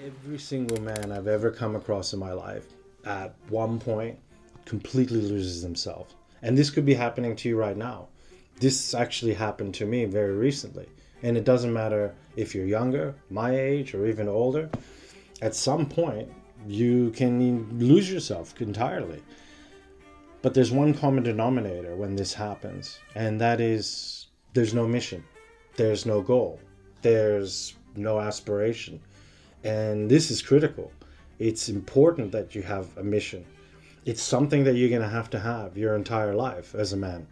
Every single man I've ever come across in my life at one point completely loses himself. And this could be happening to you right now. This actually happened to me very recently. And it doesn't matter if you're younger, my age, or even older. At some point, you can lose yourself entirely. But there's one common denominator when this happens, and that is there's no mission, there's no goal, there's no aspiration. And this is critical. It's important that you have a mission. It's something that you're going to have your entire life as a man.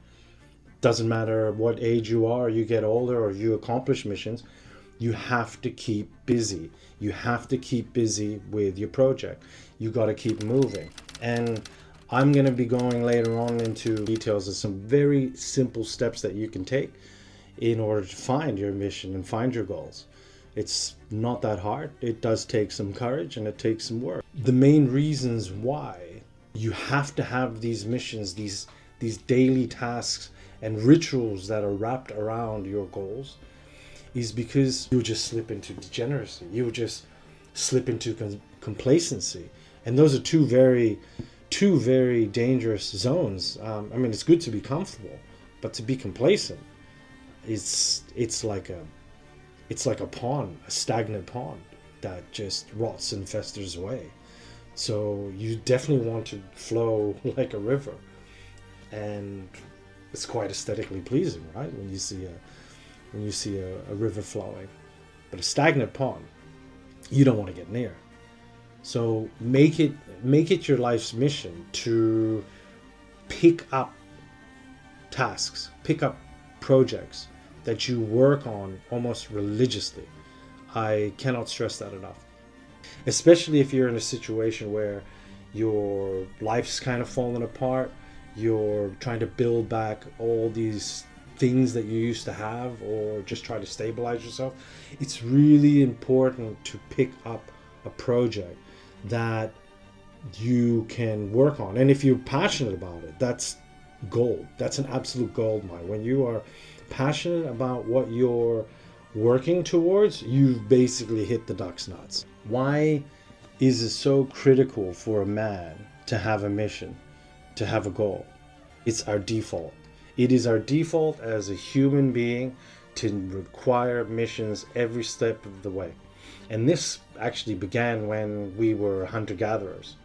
Doesn't matter what age you are, you get older, or you accomplish missions, you have to keep busy. You have to keep busy with your project. You got to keep moving. And I'm going to be going later on into details of some very simple steps that you can take in order to find your mission and find your goals. It's not that hard. It does take some courage and it takes some work. The main reasons why you have to have these missions, these daily tasks and rituals that are wrapped around your goals is because you'll just slip into degeneracy. You'll just slip into complacency. And those are two very dangerous zones. It's good to be comfortable, but to be complacent, it's like a pond, a stagnant pond that just rots and festers away. So you definitely want to flow like a river, and it's quite aesthetically pleasing, right? When you see a river flowing, but a stagnant pond, you don't want to get near. So make it your life's mission to pick up tasks, pick up projects that you work on almost religiously. I cannot stress that enough. Especially if you're in a situation where your life's kind of fallen apart, you're trying to build back all these things that you used to have, or just try to stabilize yourself. It's really important to pick up a project that you can work on. And if you're passionate about it, that's gold. That's an absolute gold mine. When you are passionate about what you're working towards, you've basically hit the duck's nuts. Why is it so critical for a man to have a mission, to have a goal? It's our default. It is our default as a human being to require missions every step of the way. And this actually began when we were hunter-gatherers.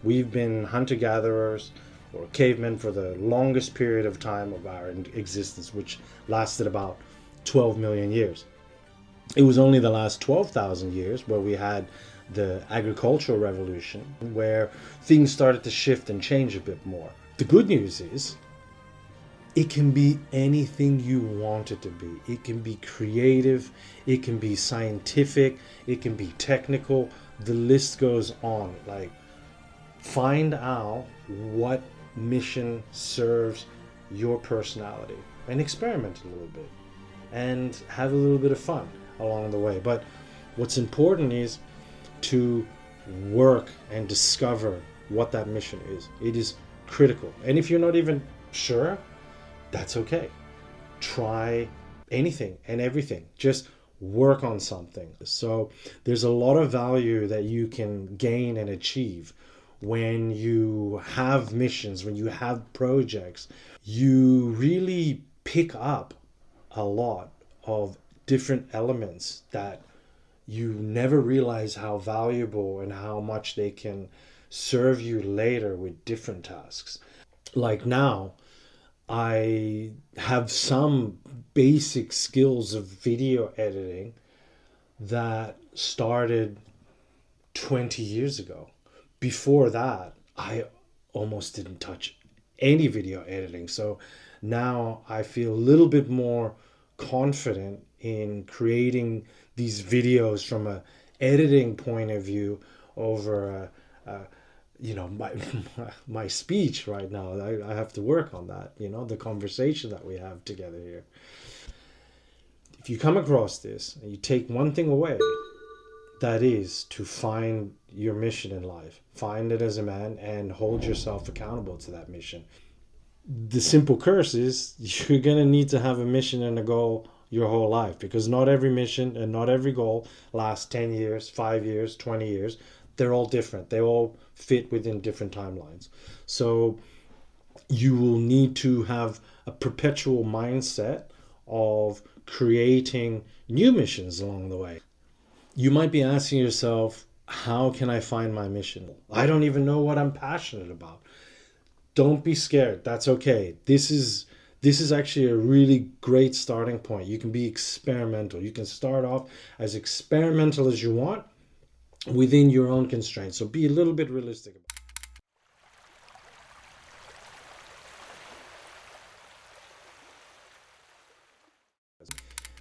We've been hunter-gatherers or cavemen for the longest period of time of our existence, which lasted about 12 million years. It was only the last 12,000 years where we had the agricultural revolution, where things started to shift and change a bit more. The good news is it can be anything you want it to be. It can be creative, it can be scientific, it can be technical. The list goes on. Like, find out what mission serves your personality and experiment a little bit and have a little bit of fun along the way. But what's important is to work and discover what that mission is. It is critical. And if you're not even sure, that's okay. Try anything and everything. Just work on something. So there's a lot of value that you can gain and achieve when you have missions, when you have projects. You really pick up a lot of different elements that you never realize how valuable and how much they can serve you later with different tasks. Like now, I have some basic skills of video editing that started 20 years ago. Before that, I almost didn't touch any video editing. So now I feel a little bit more confident in creating these videos from a editing point of view over my speech right now. I have to work on that, the conversation that we have together here. If you come across this and you take one thing away, that is to find your mission in life. Find it as a man and hold yourself accountable to that mission. The simple curse is you're going to need to have a mission and a goal your whole life, because not every mission and not every goal lasts 10 years, 5 years, 20 years. They're all different. They all fit within different timelines. So you will need to have a perpetual mindset of creating new missions along the way. You might be asking yourself, how can I find my mission? I don't even know what I'm passionate about. Don't be scared. That's okay. This is actually a really great starting point. You can be experimental. You can start off as experimental as you want within your own constraints. So be a little bit realistic about it.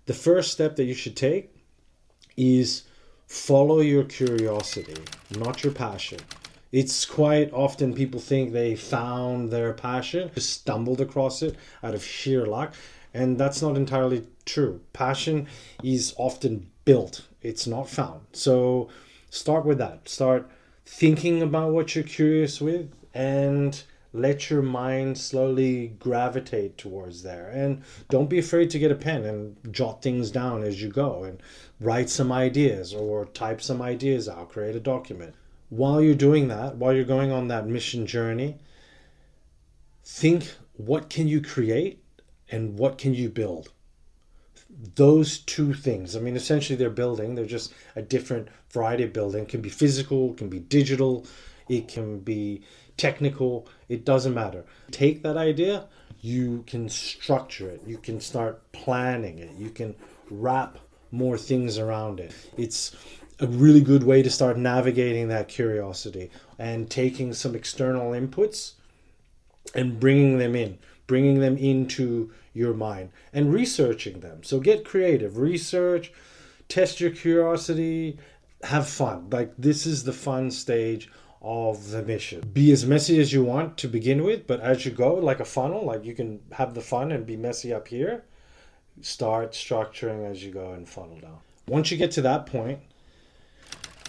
The first step that you should take is follow your curiosity, not your passion. It's quite often people think they found their passion, just stumbled across it out of sheer luck, and that's not entirely true. Passion is often built, it's not found. So start with that. Start thinking about what you're curious with and let your mind slowly gravitate towards there. And don't be afraid to get a pen and jot things down as you go and write some ideas or type some ideas out, create a document. While you're doing that, while you're going on that mission journey, think, what can you create and what can you build? Those two things. I mean, essentially they're building, they're just a different variety of building. It can be physical, it can be digital, it can be technical, it doesn't matter. Take that idea, you can structure it, you can start planning it, you can wrap more things around it. It's a really good way to start navigating that curiosity and taking some external inputs and bringing them into your mind and researching them. So get creative, research, test your curiosity, have fun. Like, this is the fun stage of the mission. Be as messy as you want to begin with, but as you go, like a funnel, like you can have the fun and be messy up here. Start structuring as you go and funnel down. Once you get to that point,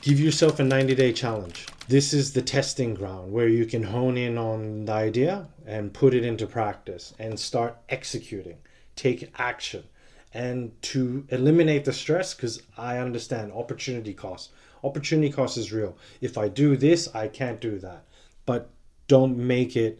give yourself a 90-day challenge. This is the testing ground where you can hone in on the idea and put it into practice and start executing, take action. And to eliminate the stress, because I understand opportunity cost. Opportunity cost is real. If I do this, I can't do that. But don't make it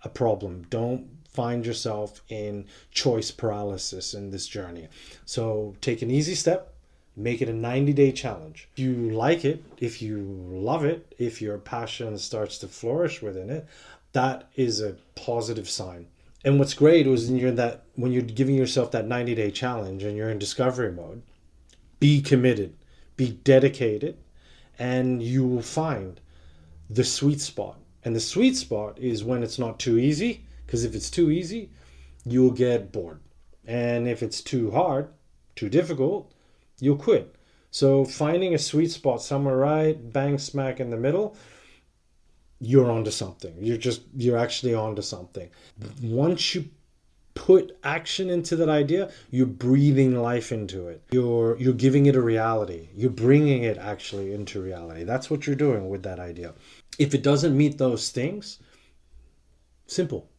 a problem. Don't find yourself in choice paralysis in this journey. So take an easy step, make it a 90-day challenge. If you like it, if you love it, if your passion starts to flourish within it, that is a positive sign. And what's great was when you're giving yourself that 90-day challenge and you're in discovery mode, be committed, be dedicated, and you will find the sweet spot. And the sweet spot is when it's not too easy, because if it's too easy, you'll get bored. And if it's too hard, too difficult, you'll quit. So finding a sweet spot somewhere right bang smack in the middle, you're onto something. You're actually onto something. Once you put action into that idea, you're breathing life into it. You're giving it a reality. You're bringing it actually into reality. That's what you're doing with that idea. If it doesn't meet those things, simple.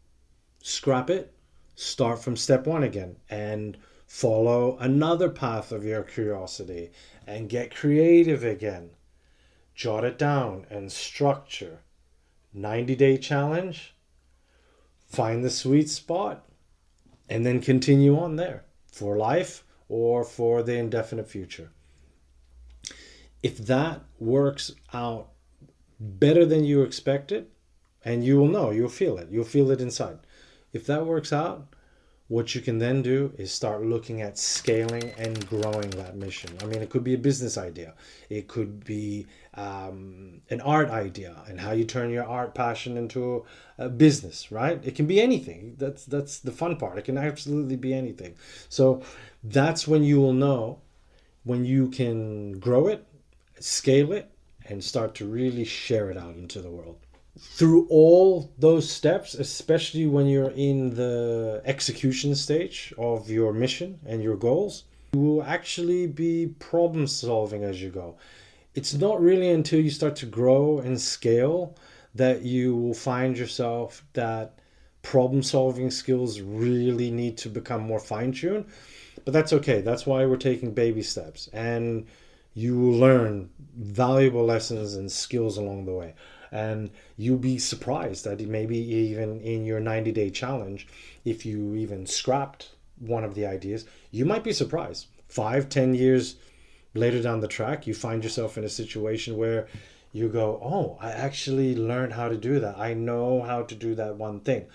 Scrap it. Start from step one again and follow another path of your curiosity and get creative again. Jot it down and structure. 90-day challenge. Find the sweet spot and then continue on there for life or for the indefinite future. If that works out better than you expected, and you will know, you'll feel it inside. If that works out, what you can then do is start looking at scaling and growing that mission. I mean, it could be a business idea. It could be an art idea and how you turn your art passion into a business, right? It can be anything. That's the fun part. It can absolutely be anything. So that's when you will know when you can grow it, scale it, and start to really share it out into the world. Through all those steps, especially when you're in the execution stage of your mission and your goals, you will actually be problem solving as you go. It's not really until you start to grow and scale that you will find yourself that problem solving skills really need to become more fine-tuned. But that's okay. That's why we're taking baby steps. And you will learn valuable lessons and skills along the way. And you'll be surprised that maybe even in your 90-day challenge, if you even scrapped one of the ideas, you might be surprised. 5, 10 years later down the track, you find yourself in a situation where you go, oh, I actually learned how to do that. I know how to do that one thing.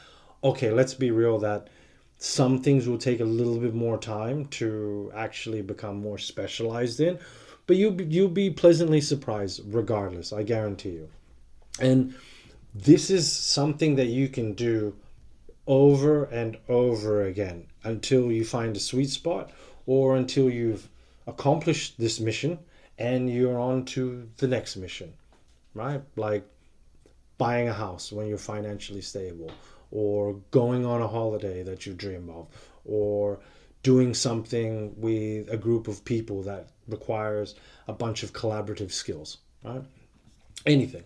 Okay, let's be real that some things will take a little bit more time to actually become more specialized in, but you'll be pleasantly surprised regardless, I guarantee you. And this is something that you can do over and over again until you find a sweet spot or until you've accomplished this mission and you're on to the next mission, right? Like buying a house when you're financially stable, or going on a holiday that you dream of, or doing something with a group of people that requires a bunch of collaborative skills, right? Anything.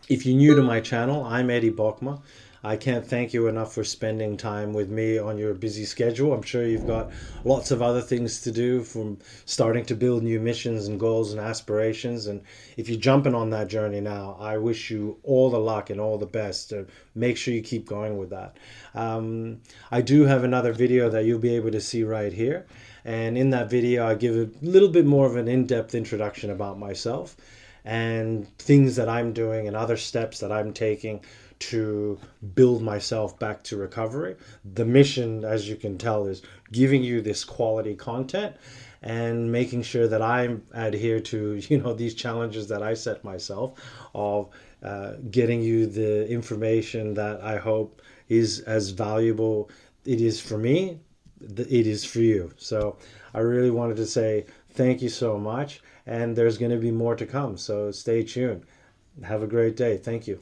If you're new to my channel, I'm Eddie Bokma. I can't thank you enough for spending time with me on your busy schedule. I'm sure you've got lots of other things to do, from starting to build new missions and goals and aspirations. And if you're jumping on that journey now, I wish you all the luck and all the best. Make sure you keep going with that. I do have another video that you'll be able to see right here. And in that video, I give a little bit more of an in-depth introduction about myself and things that I'm doing and other steps that I'm taking to build myself back to recovery. The mission, as you can tell, is giving you this quality content and making sure that I adhere to, these challenges that I set myself of getting you the information that I hope is as valuable it is for me, it is for you. So I really wanted to say thank you so much, and there's going to be more to come, so stay tuned. Have a great day. Thank you.